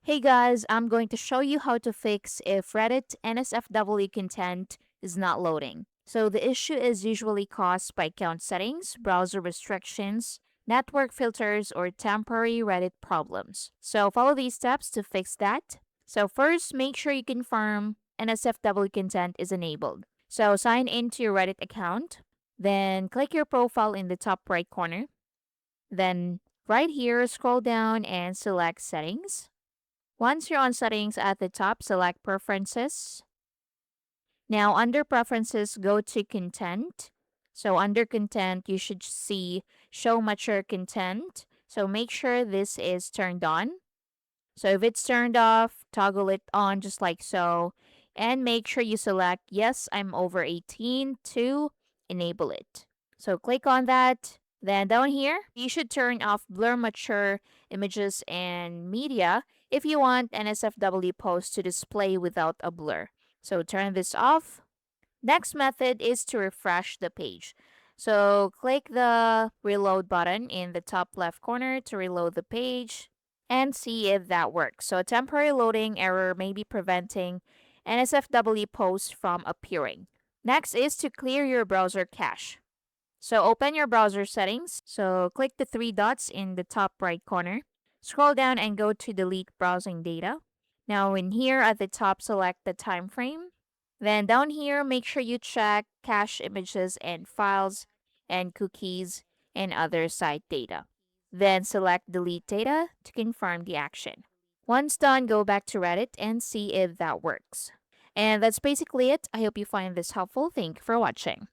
Hey guys, I'm going to show you how to fix if Reddit NSFW content is not loading. So the issue is usually caused by account settings, browser restrictions, network filters, or temporary Reddit problems. So follow these steps to fix that. So first, make sure you confirm NSFW content is enabled. So sign into your Reddit account, then click your profile in the top right corner. Then right here, scroll down and select settings. Once you're on settings at the top, select preferences. Now under preferences, go to content. So under content, you should see show mature content. So make sure this is turned on. So if it's turned off, toggle it on just like so. And make sure you select yes, I'm over 18 to enable it. So click on that. Then down here, you should turn off blur mature images and media if you want NSFW posts to display without a blur. So turn this off. Next method is to refresh the page. So click the reload button in the top left corner to reload the page and see if that works. So a temporary loading error may be preventing NSFW posts from appearing. Next is to clear your browser cache. So open your browser settings. So click the three dots in the top right corner. Scroll down and go to delete browsing data. Now in here at the top, select the time frame. Then down here, make sure you check cache images and files and cookies and other site data. Then select delete data to confirm the action. Once done, go back to Reddit and see if that works. And that's basically it. I hope you find this helpful. Thank you for watching.